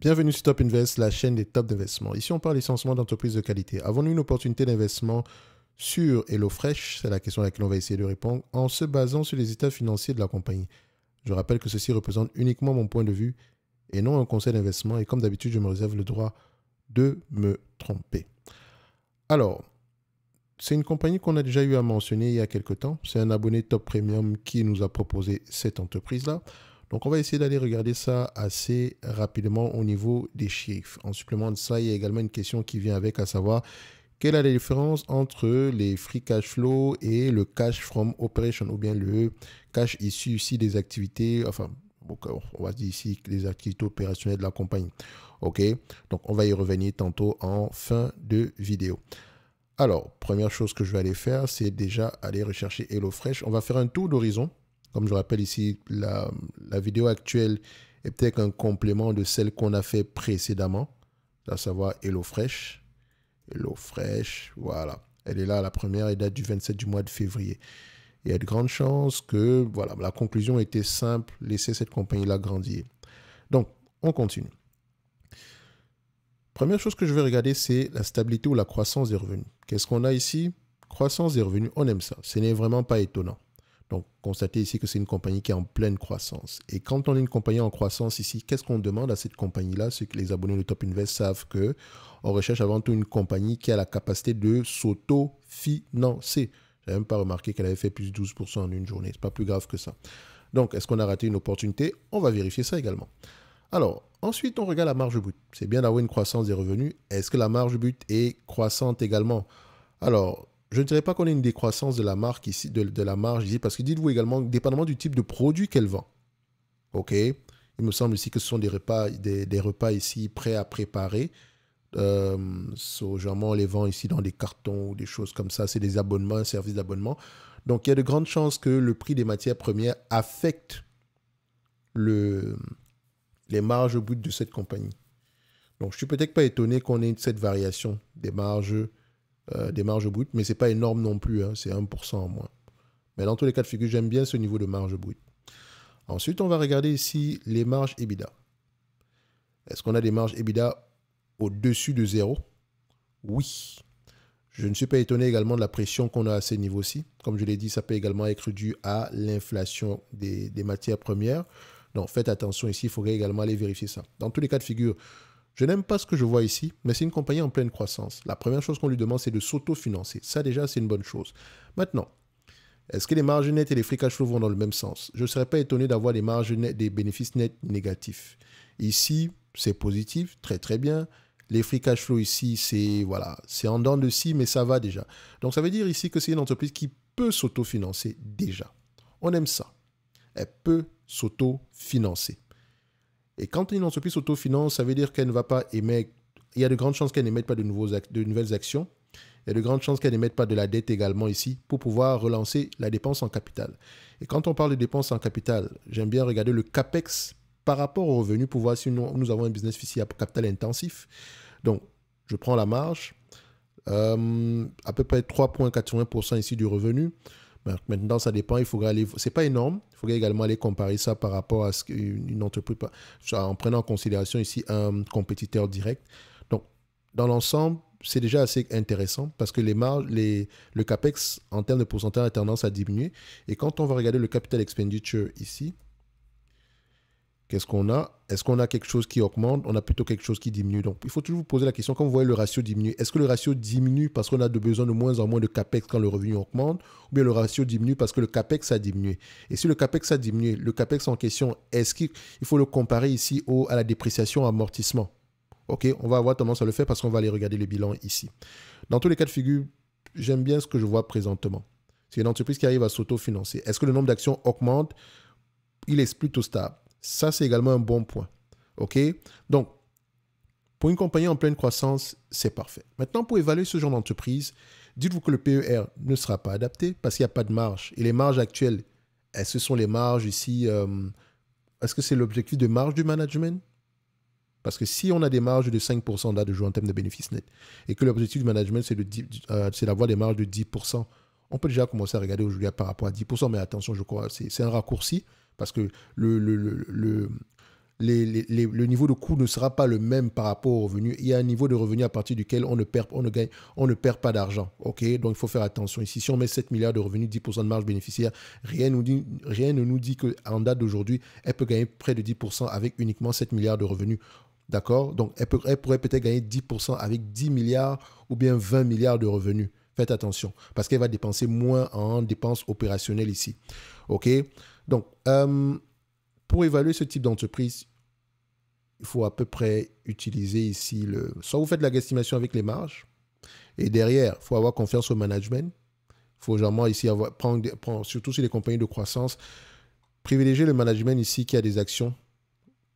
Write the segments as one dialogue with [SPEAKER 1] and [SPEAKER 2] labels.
[SPEAKER 1] Bienvenue sur Top Invest, la chaîne des top d'investissement. Ici, on parle essentiellement d'entreprises de qualité. Avons-nous une opportunité d'investissement sur HelloFresh? C'est la question à laquelle on va essayer de répondre en se basant sur les états financiers de la compagnie. Je rappelle que ceci représente uniquement mon point de vue et non un conseil d'investissement. Et comme d'habitude, je me réserve le droit de me tromper. Alors, c'est une compagnie qu'on a déjà eu à mentionner il y a quelques temps. C'est un abonné Top Premium qui nous a proposé cette entreprise-là. Donc, on va essayer d'aller regarder ça assez rapidement au niveau des chiffres. En supplément de ça, il y a également une question qui vient avec, à savoir, quelle est la différence entre les free cash flow et le cash from operation, ou bien le cash issu ici des activités, enfin, on va dire ici les activités opérationnelles de la compagnie. OK? Donc, on va y revenir tantôt en fin de vidéo. Alors, première chose que je vais aller faire, c'est déjà aller rechercher HelloFresh. On va faire un tour d'horizon. Comme je rappelle ici, la vidéo actuelle est peut-être un complément de celle qu'on a fait précédemment, à savoir HelloFresh. HelloFresh, voilà. Elle est là, la première, elle date du 27 du mois de février. Il y a de grandes chances que, voilà, la conclusion était simple, laisser cette compagnie-là grandir. Donc, on continue. Première chose que je vais regarder, c'est la stabilité ou la croissance des revenus. Qu'est-ce qu'on a ici? Croissance des revenus, on aime ça. Ce n'est vraiment pas étonnant. Donc, constatez ici que c'est une compagnie qui est en pleine croissance. Et quand on est une compagnie en croissance ici, qu'est-ce qu'on demande à cette compagnie-là? C'est que les abonnés de Top Invest savent qu'on recherche avant tout une compagnie qui a la capacité de s'auto-financer. Je n'avais même pas remarqué qu'elle avait fait plus de 12% en une journée. Ce n'est pas plus grave que ça. Donc, est-ce qu'on a raté une opportunité? On va vérifier ça également. Alors, ensuite, on regarde la marge brute. C'est bien d'avoir une croissance des revenus. Est-ce que la marge brute est croissante également? Alors, je ne dirais pas qu'on ait une décroissance de la marque ici, de la marge ici, parce que dites-vous également, dépendamment du type de produit qu'elle vend. OK? Il me semble ici que ce sont des repas ici prêts à préparer. Généralement, on les vend ici dans des cartons ou des choses comme ça. C'est des abonnements, un service d'abonnement. Donc, il y a de grandes chances que le prix des matières premières affecte les marges brutes de cette compagnie. Donc, je ne suis peut-être pas étonné qu'on ait cette variation des marges brutes, mais ce n'est pas énorme non plus, hein, c'est 1% en moins. Mais dans tous les cas de figure, j'aime bien ce niveau de marge brute. Ensuite, on va regarder ici les marges EBITDA. Est-ce qu'on a des marges EBITDA au-dessus de 0? Oui. Je ne suis pas étonné également de la pression qu'on a à ces niveaux-ci. Comme je l'ai dit, ça peut également être dû à l'inflation des matières premières. Donc, faites attention ici, il faudrait également aller vérifier ça. Dans tous les cas de figure, je n'aime pas ce que je vois ici, mais c'est une compagnie en pleine croissance. La première chose qu'on lui demande, c'est de s'auto-financer. Ça, déjà, c'est une bonne chose. Maintenant, est-ce que les marges nettes et les free cash flow vont dans le même sens? Je ne serais pas étonné d'avoir des marges nettes, des bénéfices nets négatifs. Ici, c'est positif, très très bien. Les free cash flow ici, c'est voilà, c'est en dents de scie, mais ça va déjà. Donc, ça veut dire ici que c'est une entreprise qui peut s'auto-financer déjà. On aime ça. Elle peut s'auto-financer. Et quand une entreprise s'autofinance, ça veut dire qu'elle ne va pas émettre, il y a de grandes chances qu'elle n'émette pas de nouvelles actions. Il y a de grandes chances qu'elle n'émette pas de la dette également ici pour pouvoir relancer la dépense en capital. Et quand on parle de dépense en capital, j'aime bien regarder le CAPEX par rapport aux revenus pour voir si nous avons un business ici à capital intensif. Donc, je prends la marge, à peu près 3,80% ici du revenu. Maintenant, ça dépend, il faudra aller, c'est pas énorme, il faudrait également aller comparer ça par rapport à ce qu'une entreprise, en prenant en considération ici un compétiteur direct. Donc, dans l'ensemble, c'est déjà assez intéressant parce que les marges, le CAPEX en termes de pourcentage a tendance à diminuer. Et quand on va regarder le capital expenditure ici, qu'est-ce qu'on a? Est-ce qu'on a quelque chose qui augmente? On a plutôt quelque chose qui diminue. Donc, il faut toujours vous poser la question, quand vous voyez le ratio diminuer, est-ce que le ratio diminue parce qu'on a besoin de moins en moins de CAPEX quand le revenu augmente? Ou bien le ratio diminue parce que le CAPEX a diminué? Et si le CAPEX a diminué, le CAPEX en question, est-ce qu'il faut le comparer ici à la dépréciation amortissement? OK, on va avoir tendance à le faire parce qu'on va aller regarder le bilan ici. Dans tous les cas de figure, j'aime bien ce que je vois présentement. C'est une entreprise qui arrive à s'autofinancer. Est-ce que le nombre d'actions augmente? Il est plutôt stable. Ça, c'est également un bon point. OK? Donc, pour une compagnie en pleine croissance, c'est parfait. Maintenant, pour évaluer ce genre d'entreprise, dites-vous que le PER ne sera pas adapté parce qu'il n'y a pas de marge. Et les marges actuelles, ce sont les marges ici. Est-ce que c'est l'objectif de marge du management? Parce que si on a des marges de 5% là de jouer en termes de bénéfices nets et que l'objectif du management, c'est d'avoir des marges de 10%, on peut déjà commencer à regarder aujourd'hui par rapport à 10%. Mais attention, je crois, c'est un raccourci parce que le niveau de coût ne sera pas le même par rapport au revenu. Il y a un niveau de revenu à partir duquel on ne perd pas d'argent. Ok, donc il faut faire attention. Ici, si on met 7 milliards de revenus, 10% de marge bénéficiaire, rien ne nous dit qu'en date d'aujourd'hui, elle peut gagner près de 10% avec uniquement 7 milliards de revenus. D'accord? Donc, elle pourrait peut-être gagner 10% avec 10 milliards ou bien 20 milliards de revenus. Faites attention, parce qu'elle va dépenser moins en dépenses opérationnelles ici. OK? Donc, pour évaluer ce type d'entreprise, il faut à peu près utiliser ici soit vous faites la guesstimation avec les marges, et derrière, il faut avoir confiance au management. Il faut généralement ici prendre, surtout sur les compagnies de croissance, privilégier le management ici qui a des actions,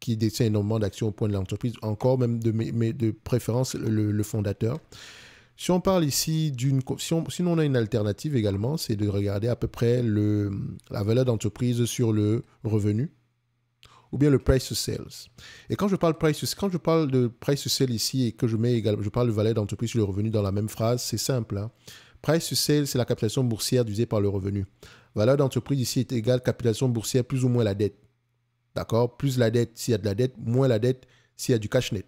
[SPEAKER 1] qui détient énormément d'actions au point de l'entreprise, encore même de préférence le fondateur. Si on parle ici sinon on a une alternative également, c'est de regarder à peu près la valeur d'entreprise sur le revenu ou bien le price to sales. Et quand je parle de price to sales ici et que je parle de valeur d'entreprise sur le revenu dans la même phrase, c'est simple. Hein. Price to sales, c'est la capitalisation boursière divisée par le revenu. Valeur d'entreprise ici est égale capitalisation boursière plus ou moins la dette. D'accord? Plus la dette s'il y a de la dette, moins la dette s'il y a du cash net.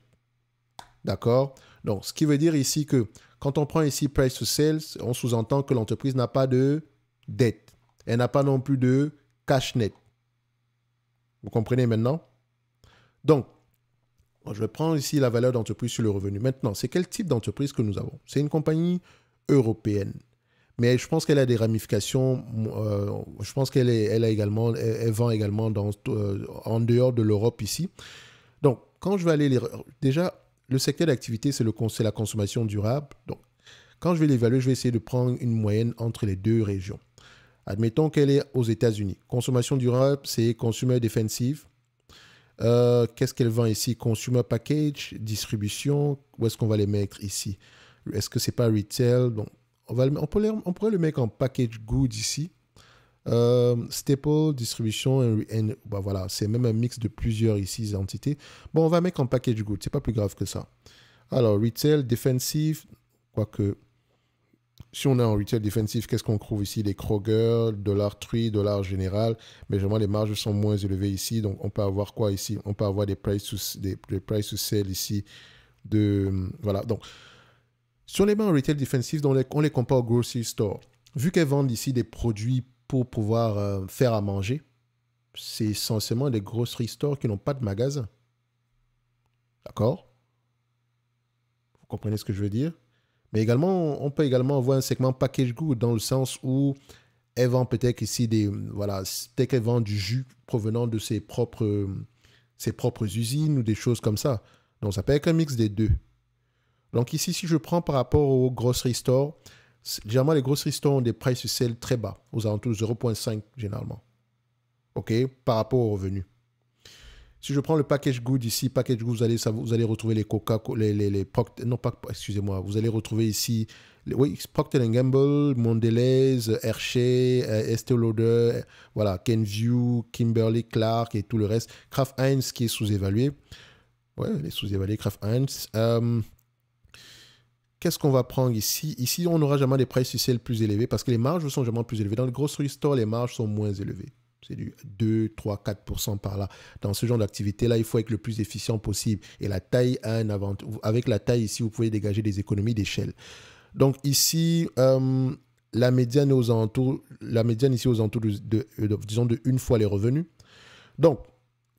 [SPEAKER 1] D'accord? Donc, ce qui veut dire ici que quand on prend ici price to sales, on sous-entend que l'entreprise n'a pas de dette. Elle n'a pas non plus de cash net. Vous comprenez maintenant? Donc, je vais prendre ici la valeur d'entreprise sur le revenu. Maintenant, c'est quel type d'entreprise que nous avons? C'est une compagnie européenne. Mais je pense qu'elle a des ramifications. Je pense qu'elle vend également en dehors de l'Europe ici. Donc, quand je vais aller déjà, le secteur d'activité, c'est la consommation durable. Donc, quand je vais l'évaluer, je vais essayer de prendre une moyenne entre les deux régions. Admettons qu'elle est aux États-Unis. Consommation durable, c'est consumer defensive. Qu'est-ce qu'elle vend ici? Consumer package, distribution. Où est-ce qu'on va les mettre ici? Est-ce que c'est pas retail? Donc, on pourrait le mettre en package good ici. Staple, distribution, voilà, c'est même un mix de plusieurs ici entités. Bon, on va mettre en package good, c'est pas plus grave que ça. Alors, retail, defensive, quoique, si on est en retail defensive, qu'est-ce qu'on trouve ici? Les Kroger, Dollar Tree, Dollar Général, mais généralement les marges sont moins élevées ici, donc on peut avoir quoi ici? On peut avoir des price to sell ici, voilà, donc, si on les met en retail defensive, on les compare au grocery store. Vu qu'elles vendent ici des produits pour pouvoir faire à manger, c'est essentiellement des grocery stores qui n'ont pas de magasin. D'accord? Vous comprenez ce que je veux dire? Mais également, on peut également avoir un segment package good dans le sens où elles vendent peut-être ici peut-être qu'elles vendent du jus provenant de ses propres usines ou des choses comme ça. Donc, ça peut être un mix des deux. Donc ici, si je prends par rapport aux grocery stores, généralement, les grocery stores ont des price to sell très bas, aux alentours de 0,5 généralement. OK? Par rapport aux revenus. Si je prends le package good ici, package good, vous allez retrouver les Coca, vous allez retrouver ici, Procter & Gamble, Mondelez, Hershey, Estée Lauder, voilà, Kenvue, Kimberly Clark et tout le reste. Kraft Heinz qui est sous-évalué. Ouais, elle est sous-évaluée, Kraft Heinz. Qu'est-ce qu'on va prendre ici? Ici, on n'aura jamais des price to sell plus élevés parce que les marges sont jamais plus élevées. Dans le grocery store, les marges sont moins élevées. C'est du 2, 3, 4% par là. Dans ce genre d'activité-là, il faut être le plus efficient possible. Et la taille a un avantage. Avec la taille ici, vous pouvez dégager des économies d'échelle. Donc ici, la médiane ici aux alentours disons de une fois les revenus. Donc,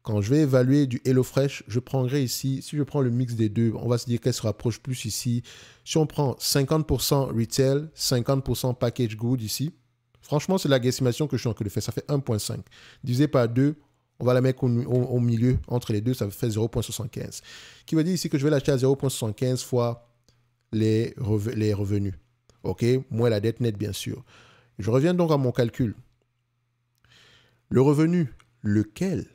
[SPEAKER 1] quand je vais évaluer du HelloFresh, je prendrai ici, si je prends le mix des deux, on va se dire qu'elle se rapproche plus ici. Si on prend 50% retail, 50% package good ici, franchement, c'est la guesstimation que je suis en train de faire. Ça fait 1,5. Divisé par 2, on va la mettre au milieu, entre les deux, ça fait 0,75. Qui veut dire ici que je vais l'acheter à 0,75 fois les revenus. OK? Moins la dette nette, bien sûr. Je reviens donc à mon calcul. Le revenu, lequel?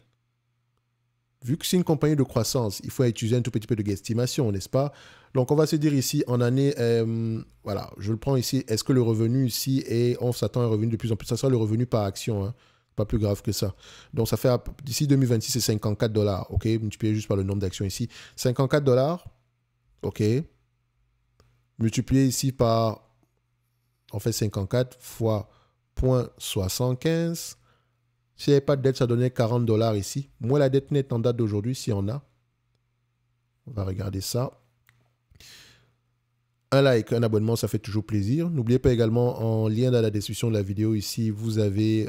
[SPEAKER 1] Vu que c'est une compagnie de croissance, il faut utiliser un tout petit peu de guesstimation, n'est-ce pas? Donc, on va se dire ici, en année, voilà, je le prends ici. Est-ce que le revenu ici on s'attend à un revenu de plus en plus? Ça sera le revenu par action, hein, pas plus grave que ça. Donc, ça fait, d'ici 2026, c'est 54 $, OK? Multiplié juste par le nombre d'actions ici. 54 $, OK? Multiplié ici par, on fait 54 fois 0,75. S'il n'y avait pas de dette, ça donnait 40 $ ici. Moi, la dette nette en date d'aujourd'hui, si on a, on va regarder ça. Un like, un abonnement, ça fait toujours plaisir. N'oubliez pas également, en lien dans la description de la vidéo, ici, vous avez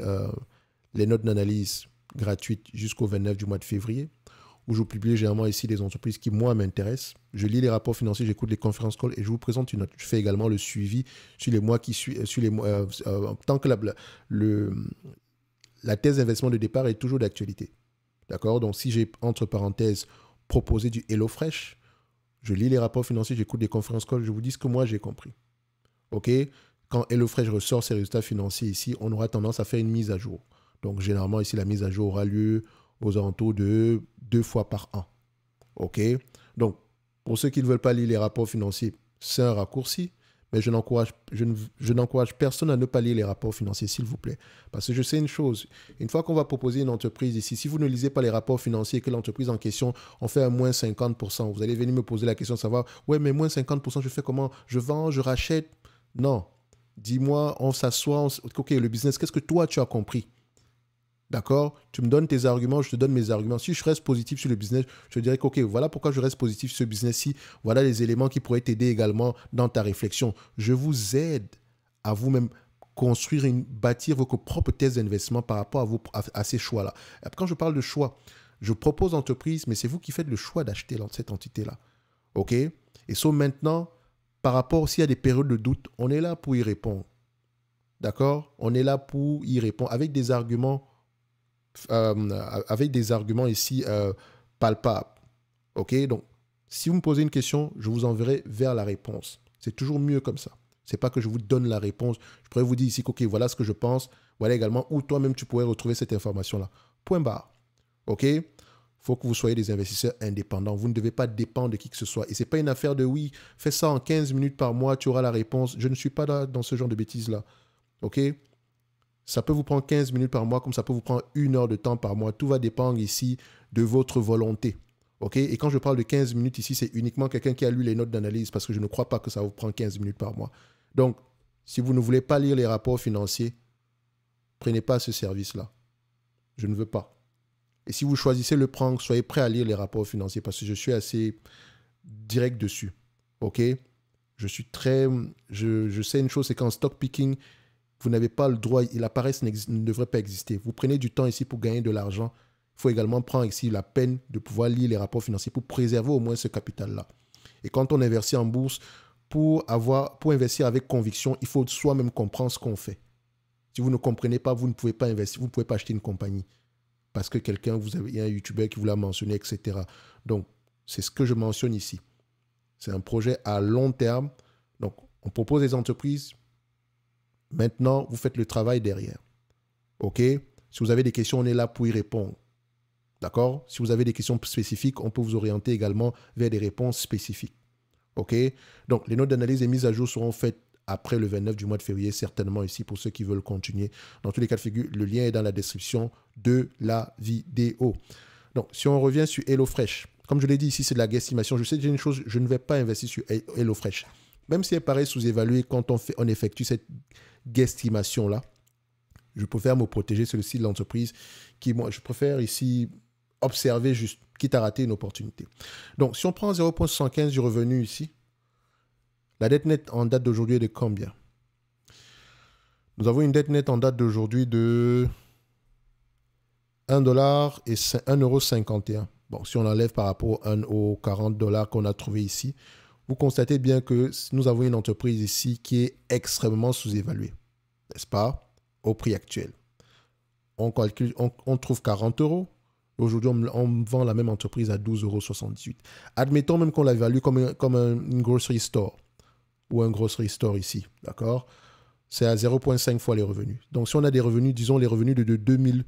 [SPEAKER 1] les notes d'analyse gratuites jusqu'au 29 du mois de février, où je publie généralement ici des entreprises qui, moi, m'intéressent. Je lis les rapports financiers, j'écoute les conférences calls et je vous présente une note. Je fais également le suivi sur les mois qui suivent, tant que la thèse d'investissement de départ est toujours d'actualité. D'accord? Donc, si j'ai, entre parenthèses, proposé du HelloFresh, je lis les rapports financiers, j'écoute des conférences calls, je vous dis ce que moi j'ai compris. OK? Quand HelloFresh ressort ses résultats financiers ici, on aura tendance à faire une mise à jour. Donc, généralement, ici, la mise à jour aura lieu aux alentours de 2 fois par an. OK? Donc, pour ceux qui ne veulent pas lire les rapports financiers, c'est un raccourci, mais je n'encourage personne à ne pas lire les rapports financiers, s'il vous plaît. Parce que je sais une chose, une fois qu'on va proposer une entreprise ici, si vous ne lisez pas les rapports financiers et que l'entreprise en question en fait un moins 50%, vous allez venir me poser la question de savoir, ouais, mais moins 50%, je fais comment? Je vends, je rachète? Non. Dis-moi, on s'assoit, OK, le business, qu'est-ce que toi tu as compris? D'accord? Tu me donnes tes arguments, je te donne mes arguments. Si je reste positif sur le business, je te dirais que, OK, voilà pourquoi je reste positif sur ce business-ci. Voilà les éléments qui pourraient t'aider également dans ta réflexion. Je vous aide à vous-même construire, bâtir vos propres thèses d'investissement par rapport à ces choix-là. Quand je parle de choix, je propose entreprise, mais c'est vous qui faites le choix d'acheter cette entité-là. OK? Et ça, maintenant, par rapport s'il y a des périodes de doute, on est là pour y répondre. D'accord? On est là pour y répondre avec des arguments ici palpables. OK? Donc, si vous me posez une question, je vous enverrai vers la réponse. C'est toujours mieux comme ça. C'est pas que je vous donne la réponse. Je pourrais vous dire ici, OK, voilà ce que je pense. Voilà également où toi-même tu pourrais retrouver cette information-là. Point barre. OK? Il faut que vous soyez des investisseurs indépendants. Vous ne devez pas dépendre de qui que ce soit. Et ce n'est pas une affaire de oui, fais ça en 15 minutes par mois, tu auras la réponse. Je ne suis pas dans ce genre de bêtises-là. OK? Ça peut vous prendre 15 minutes par mois, comme ça peut vous prendre 1 heure de temps par mois. Tout va dépendre ici de votre volonté. OK? Et quand je parle de 15 minutes ici, c'est uniquement quelqu'un qui a lu les notes d'analyse parce que je ne crois pas que ça vous prend 15 minutes par mois. Donc, si vous ne voulez pas lire les rapports financiers, prenez pas ce service-là. Je ne veux pas. Et si vous choisissez le prendre, soyez prêt à lire les rapports financiers parce que je suis assez direct dessus. OK? Je suis très... Je sais une chose, c'est qu'en stock picking, vous n'avez pas le droit, la paresse ne devrait pas exister. Vous prenez du temps ici pour gagner de l'argent. Il faut également prendre ici la peine de pouvoir lire les rapports financiers pour préserver au moins ce capital-là. Et quand on investit en bourse, pour investir avec conviction, il faut soi-même comprendre ce qu'on fait. Si vous ne comprenez pas, vous ne pouvez pas investir, vous ne pouvez pas acheter une compagnie. Parce que il y a un YouTuber qui vous l'a mentionné, etc. Donc, c'est ce que je mentionne ici. C'est un projet à long terme. Donc, on propose des entreprises. Maintenant, vous faites le travail derrière. OK? Si vous avez des questions, on est là pour y répondre. D'accord? Si vous avez des questions spécifiques, on peut vous orienter également vers des réponses spécifiques. OK? Donc, les notes d'analyse et mises à jour seront faites après le 29 du mois de février, certainement ici pour ceux qui veulent continuer. Dans tous les cas de figure, le lien est dans la description de la vidéo. Donc, si on revient sur HelloFresh, comme je l'ai dit ici, c'est de la guesstimation. Je sais déjà une chose, je ne vais pas investir sur HelloFresh. Même si elle paraît sous-évaluée quand on effectue cette guesstimation-là, je préfère me protéger sur le site de l'entreprise qui, moi, je préfère ici observer juste, quitte à rater une opportunité. Donc, si on prend 0,75 du revenu ici, la dette nette en date d'aujourd'hui est de combien? Nous avons une dette nette en date d'aujourd'hui de 1$ et 1,51 €. Bon, si on enlève par rapport aux 40 $ qu'on a trouvé ici, vous constatez bien que nous avons une entreprise ici qui est extrêmement sous-évaluée, n'est-ce pas, au prix actuel. On calcule, on trouve 40 €. Aujourd'hui, on vend la même entreprise à 12,78 €. Admettons même qu'on l'évalue comme une grocery store ou un grocery store ici, d'accord? C'est à 0,5 fois les revenus. Donc, si on a des revenus, disons les revenus de 2000,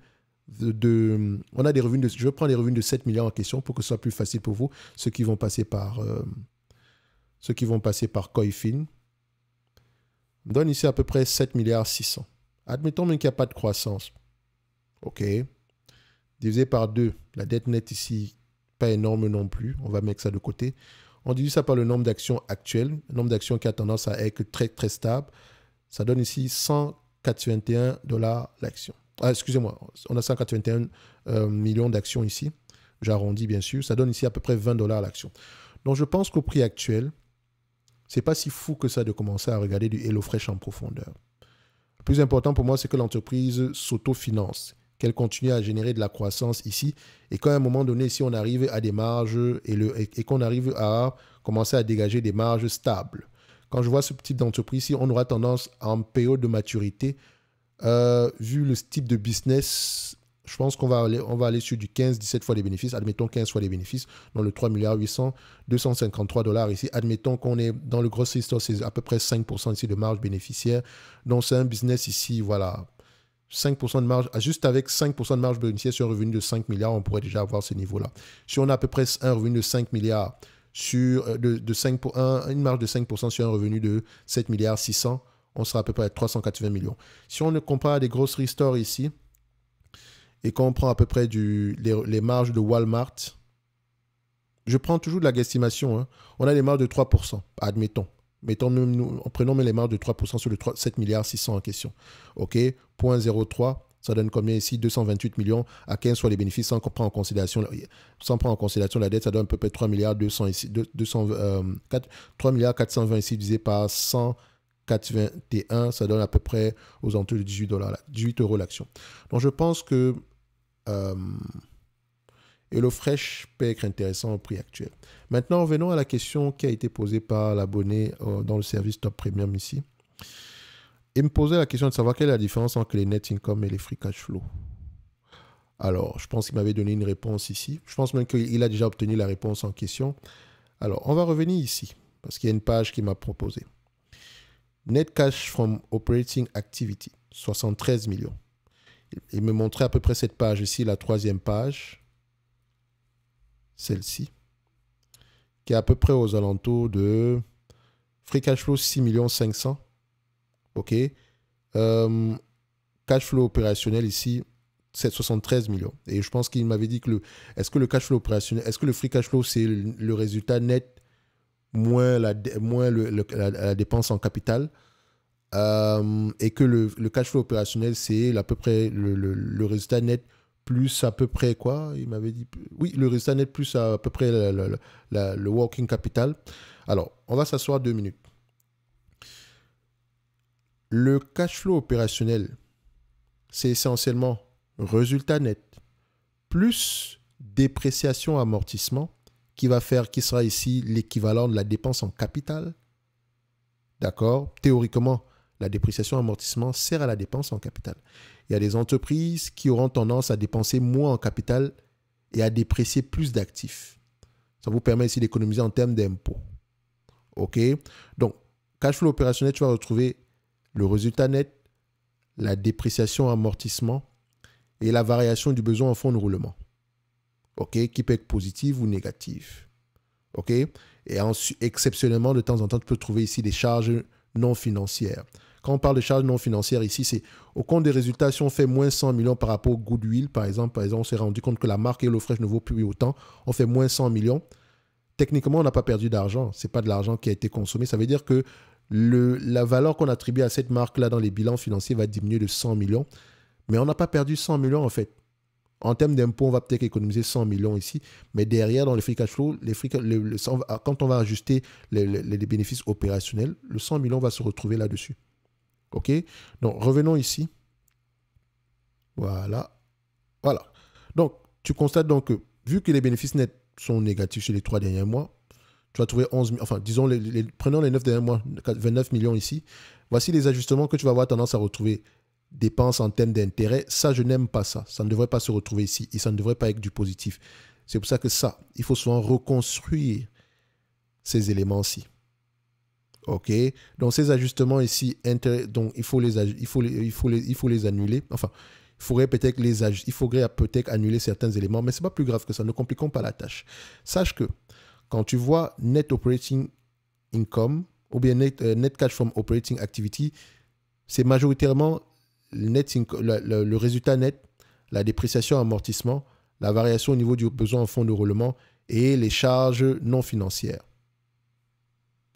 [SPEAKER 1] on a des revenus je vais prendre les revenus de 7 milliards en question pour que ce soit plus facile pour vous, ceux qui vont passer par Coifin. On donne ici à peu près 7 milliards 600. Admettons même qu'il n'y a pas de croissance. OK. Divisé par 2. La dette nette ici, pas énorme non plus. On va mettre ça de côté. On divise ça par le nombre d'actions actuelles. Le nombre d'actions qui a tendance à être très, très stable. Ça donne ici 181 $ l'action. Ah, excusez-moi, on a 181 millions d'actions ici. J'arrondis bien sûr. Ça donne ici à peu près 20 dollars l'action. Donc je pense qu'au prix actuel, c'est pas si fou que ça de commencer à regarder du HelloFresh en profondeur. Le plus important pour moi, c'est que l'entreprise s'autofinance, qu'elle continue à générer de la croissance ici et qu'à un moment donné, si on arrive à des marges et qu'on arrive à commencer à dégager des marges stables. Quand je vois ce type d'entreprise ici, on aura tendance en période de maturité, vu le type de business, je pense qu'on va aller sur du 15-17 fois les bénéfices. Admettons 15 fois les bénéfices. Dans le 3 milliards 800, 253 dollars ici. Admettons qu'on est dans le grocery store, c'est à peu près 5% ici de marge bénéficiaire. Donc c'est un business ici, voilà. 5% de marge, juste avec 5% de marge bénéficiaire sur un revenu de 5 milliards, on pourrait déjà avoir ce niveau-là. Si on a à peu près un revenu de 5 milliards, une marge de 5% sur un revenu de 7 milliards 600, on sera à peu près à 380 millions. Si on compare à des grossery stores ici, et qu'on prend à peu près les marges de Walmart, je prends toujours de la guesstimation. Hein. On a des marges de 3%, admettons. Prenons même les marges de 3% sur le 7 milliards 600 en question. OK, 0.03, ça donne combien ici? 228 millions à 15 fois les bénéfices sans prendre en considération la dette, ça donne à peu près 3 milliards 200 ici, 3 milliards 420 ici divisé par 100,421, ça donne à peu près aux alentours de 18 €, l'action. Donc je pense que HelloFresh peut être intéressant au prix actuel. Maintenant, revenons à la question qui a été posée par l'abonné dans le service Top Premium ici. Il me posait la question de savoir quelle est la différence entre les net income et les free cash flow. Alors, je pense qu'il m'avait donné une réponse ici. Je pense même qu'il a déjà obtenu la réponse en question. Alors, on va revenir ici, parce qu'il y a une page qui m'a proposé. Net cash from operating activity, 73 millions. Il me montrait à peu près cette page ici, la troisième page, celle-ci, qui est à peu près aux alentours de free cash flow 6 500 000. OK. Cash flow opérationnel ici, c'est 73 millions. Et je pense qu'il m'avait dit que est-ce que le cash flow opérationnel, est-ce que le free cash flow, c'est le résultat net moins la dépense en capital, et que le cash flow opérationnel, c'est à peu près le résultat net plus à peu près quoi? Il m'avait dit, oui, le résultat net plus à peu près le working capital. Alors, on va s'asseoir 2 minutes. Le cash flow opérationnel, c'est essentiellement résultat net plus dépréciation amortissement qui sera ici l'équivalent de la dépense en capital. D'accord? Théoriquement, la dépréciation amortissement sert à la dépense en capital. Il y a des entreprises qui auront tendance à dépenser moins en capital et à déprécier plus d'actifs. Ça vous permet ici d'économiser en termes d'impôts. OK? Donc, cash flow opérationnel, tu vas retrouver le résultat net, la dépréciation amortissement et la variation du besoin en fonds de roulement. OK? Qui peut être positive ou négative. OK? Et exceptionnellement, de temps en temps, tu peux trouver ici des charges non financières. Quand on parle de charges non financières, ici, c'est au compte des résultats, si on fait moins 100 millions par rapport au goodwill, par exemple, on s'est rendu compte que la marque HelloFresh ne vaut plus autant, on fait moins 100 millions. Techniquement, on n'a pas perdu d'argent. Ce n'est pas de l'argent qui a été consommé. Ça veut dire que la valeur qu'on attribue à cette marque-là dans les bilans financiers va diminuer de 100 millions. Mais on n'a pas perdu 100 millions, en fait. En termes d'impôts, on va peut-être économiser 100 millions ici, mais derrière, dans les free cash flow, quand on va ajuster les bénéfices opérationnels, le 100 millions va se retrouver là-dessus. OK? Donc, revenons ici. Voilà. Voilà. Donc, tu constates donc que, vu que les bénéfices nets sont négatifs sur les 3 derniers mois, tu vas trouver 11 millions, enfin, disons, prenons les 9 derniers mois, 29 millions ici. Voici les ajustements que tu vas avoir tendance à retrouver. Dépenses en termes d'intérêt, ça, je n'aime pas ça. Ça ne devrait pas se retrouver ici et ça ne devrait pas être du positif. C'est pour ça que ça, il faut souvent reconstruire ces éléments-ci. OK? Donc, ces ajustements ici, donc, il faut les annuler. Enfin, il faudrait peut-être annuler certains éléments, mais ce n'est pas plus grave que ça. Ne compliquons pas la tâche. Sache que quand tu vois net operating income ou bien net cash from operating activity, c'est majoritairement le résultat net, la dépréciation amortissement, la variation au niveau du besoin en fonds de roulement et les charges non financières.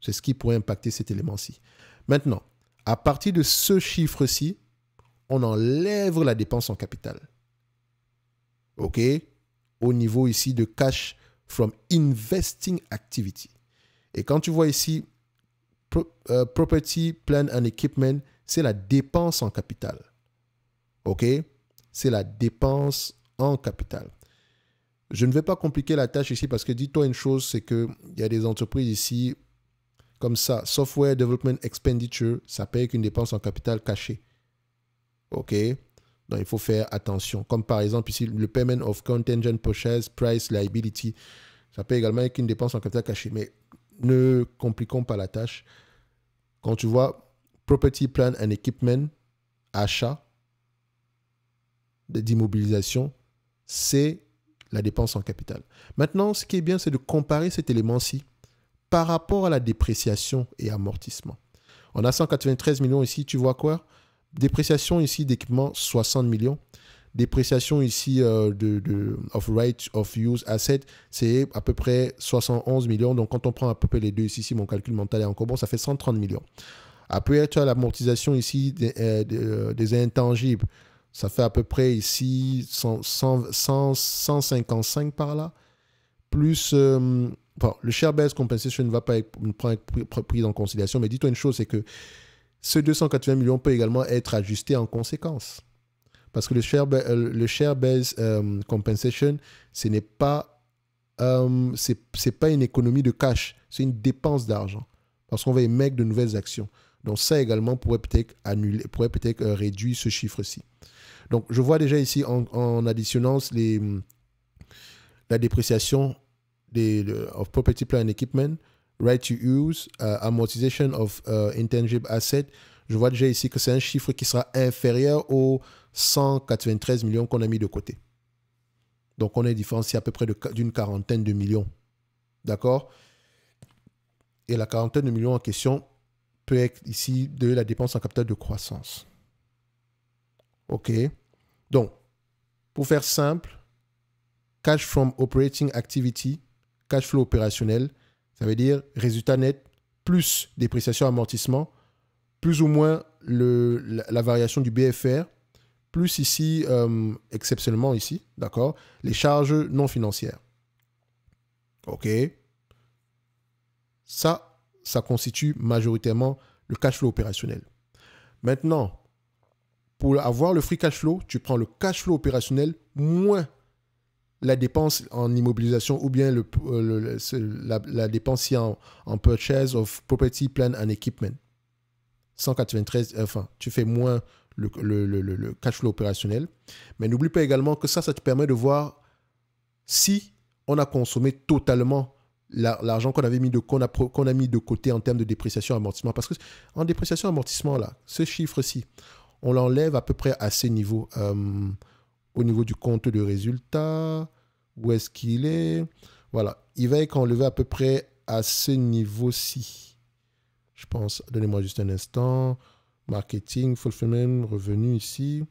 [SPEAKER 1] C'est ce qui pourrait impacter cet élément-ci. Maintenant, à partir de ce chiffre-ci, on enlève la dépense en capital. OK? Au niveau ici de cash from investing activity. Et quand tu vois ici, property, plant and equipment, c'est la dépense en capital. OK? C'est la dépense en capital. Je ne vais pas compliquer la tâche ici parce que dis-toi une chose, c'est qu'il y a des entreprises ici comme ça. Software Development Expenditure, ça paye qu'une dépense en capital cachée. OK? Donc, il faut faire attention. Comme par exemple ici, le Payment of Contingent Purchase Price Liability, ça paye également qu'une dépense en capital cachée. Mais ne compliquons pas la tâche. Quand tu vois Property, Plant and Equipment, achat d'immobilisation, c'est la dépense en capital. Maintenant, ce qui est bien, c'est de comparer cet élément-ci par rapport à la dépréciation et amortissement. On a 193 millions ici, tu vois quoi? Dépréciation ici d'équipement, 60 millions. Dépréciation ici of right of use asset, c'est à peu près 71 millions. Donc, quand on prend à peu près les deux ici, si mon calcul mental est encore bon, ça fait 130 millions. Après, tu as l'amortisation ici des intangibles. Ça fait à peu près ici 155 par là. Plus, le share-based compensation ne va pas être pris en considération. Mais dis-toi une chose, c'est que ce 280 millions peut également être ajusté en conséquence. Parce que le share-based compensation, ce n'est pas, c'est pas une économie de cash, c'est une dépense d'argent. Parce qu'on va émettre de nouvelles actions. Donc ça également pourrait peut-être réduire ce chiffre-ci. Donc je vois déjà ici en additionnant la dépréciation of property, plant and equipment, right to use, amortization of intangible assets. Je vois déjà ici que c'est un chiffre qui sera inférieur aux 193 millions qu'on a mis de côté. Donc, on est différencié à peu près d'une quarantaine de millions. D'accord? Et la quarantaine de millions en question peut être ici de la dépense en capital de croissance. OK? Donc, pour faire simple, cash from operating activity, cash flow opérationnel, ça veut dire résultat net plus dépréciation amortissement, plus ou moins la variation du BFR, plus ici, exceptionnellement ici, d'accord, les charges non financières. OK. Ça constitue majoritairement le cash flow opérationnel. Maintenant, pour avoir le free cash flow, tu prends le cash flow opérationnel moins la dépense en immobilisation ou bien la dépense en purchase of property, plant and equipment. 193, enfin, tu fais moins le cash flow opérationnel. Mais n'oublie pas également que ça te permet de voir si on a consommé totalement l'argent qu'on a mis de côté en termes de dépréciation et amortissement. Parce que en dépréciation et amortissement, là, ce chiffre-ci, on l'enlève à peu près à ce niveau. Au niveau du compte de résultat, où est-ce qu'il est? Voilà, il va être enlevé à peu près à ce niveau-ci. Je pense, donnez-moi juste un instant. Marketing, fulfillment, revenu ici.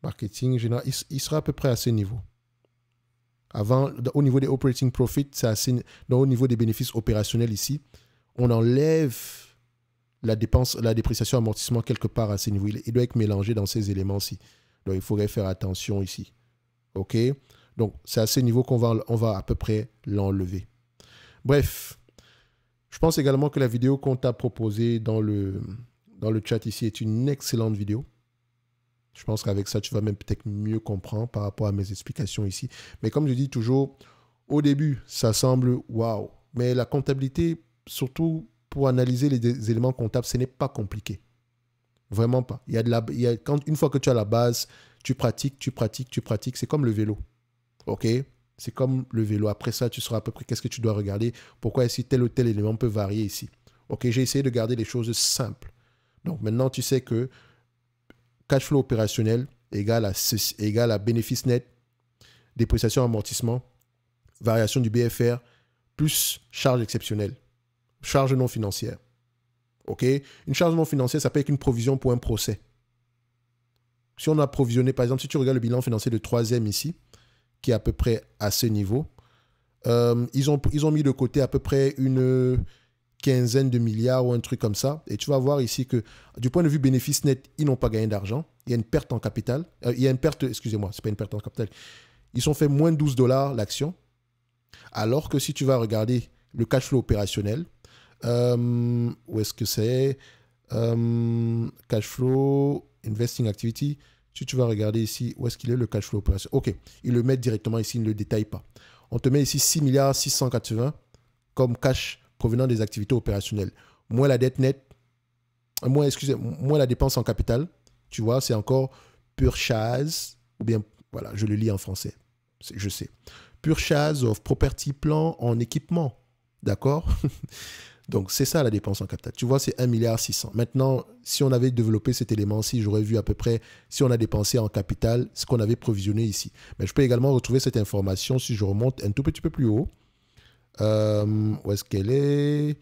[SPEAKER 1] Marketing, général, il sera à peu près à ce niveau. Avant, au niveau des operating profits, au niveau des bénéfices opérationnels ici, on enlève la dépréciation amortissement quelque part à ce niveau. Il doit être mélangé dans ces éléments-ci. Donc, il faudrait faire attention ici. OK? Donc, c'est à ce niveau qu'on va à peu près l'enlever. Bref, je pense également que la vidéo qu'on t'a proposée dans le chat ici est une excellente vidéo. Je pense qu'avec ça, tu vas même peut-être mieux comprendre par rapport à mes explications ici. Mais comme je dis toujours, au début, ça semble waouh. Mais la comptabilité, surtout pour analyser les éléments comptables, ce n'est pas compliqué. Vraiment pas. Une fois que tu as la base, tu pratiques. C'est comme le vélo. OK? C'est comme le vélo. Après ça, tu sauras à peu près qu'est-ce que tu dois regarder. Pourquoi est-ce que tel ou tel élément peut varier ici. OK? J'ai essayé de garder les choses simples. Donc maintenant, tu sais que cash flow opérationnel égale à bénéfice net, dépréciation amortissement, variation du BFR, plus charge exceptionnelle, charge non financière. OK? Une charge non financière, ça peut être une provision pour un procès. Si on a provisionné, par exemple, si tu regardes le bilan financier de 3e ici, qui est à peu près à ce niveau, ils ont mis de côté à peu près une quinzaine de milliards ou un truc comme ça. Et tu vas voir ici que du point de vue bénéfice net, ils n'ont pas gagné d'argent. Il y a une perte en capital. Il y a une perte, excusez-moi, c'est pas une perte en capital. Ils ont fait moins de 12 $ l'action. Alors que si tu vas regarder le cash flow opérationnel, où est-ce que c'est cash flow, investing activity. Si tu vas regarder ici, où est-ce qu'il est le cash flow opérationnel? Ok, ils le mettent directement ici, ils ne le détaillent pas. On te met ici 6 milliards 680 comme cash provenant des activités opérationnelles. Moins la dette nette, moins la dépense en capital, tu vois, c'est encore purchase, ou bien, voilà, je le lis en français, je sais. Purchase of property plant en équipement, d'accord? Donc, c'est ça la dépense en capital. Tu vois, c'est 1 milliard 600. Maintenant, si on avait développé cet élément-ci, j'aurais vu à peu près si on a dépensé en capital ce qu'on avait provisionné ici. Mais je peux également retrouver cette information si je remonte un tout petit peu plus haut. Où est-ce qu'elle est?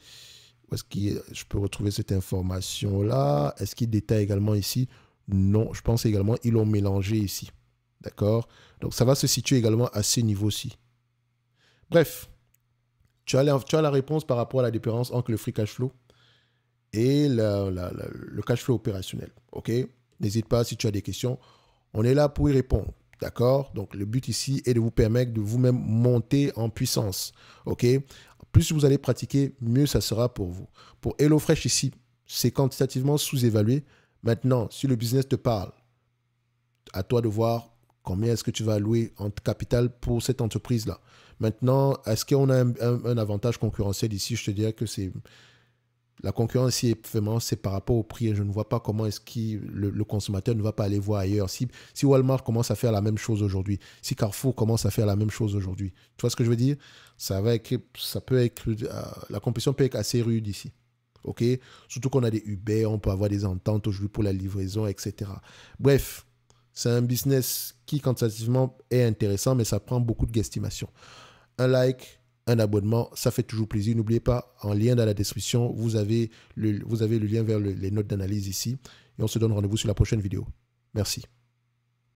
[SPEAKER 1] Où est-ce que je peux retrouver cette information-là? Est-ce qu'il détaille également ici? Non, je pense également qu'ils l'ont mélangé ici. D'accord? Donc, ça va se situer également à ce niveau-ci. Bref. Tu as la réponse par rapport à la différence entre le free cash flow et le cash flow opérationnel. OK? N'hésite pas si tu as des questions. On est là pour y répondre. D'accord? Donc, le but ici est de vous permettre de vous-même monter en puissance. OK? Plus vous allez pratiquer, mieux ça sera pour vous. Pour HelloFresh ici, c'est quantitativement sous-évalué. Maintenant, si le business te parle, à toi de voir combien est-ce que tu vas allouer en capital pour cette entreprise-là. Maintenant, est-ce qu'on a un avantage concurrentiel ici? Je te dirais que la concurrence ici, vraiment, c'est par rapport au prix. Je ne vois pas comment est-ce que le consommateur ne va pas aller voir ailleurs. Si Walmart commence à faire la même chose aujourd'hui, si Carrefour commence à faire la même chose aujourd'hui, tu vois ce que je veux dire? La compétition peut être assez rude ici. OK? Surtout qu'on a des Uber, on peut avoir des ententes aujourd'hui pour la livraison, etc. Bref, c'est un business qui, quantitativement, est intéressant, mais ça prend beaucoup de guesstimations. Un like, un abonnement, ça fait toujours plaisir. N'oubliez pas, en lien dans la description, vous avez le lien vers les notes d'analyse ici. Et on se donne rendez-vous sur la prochaine vidéo. Merci.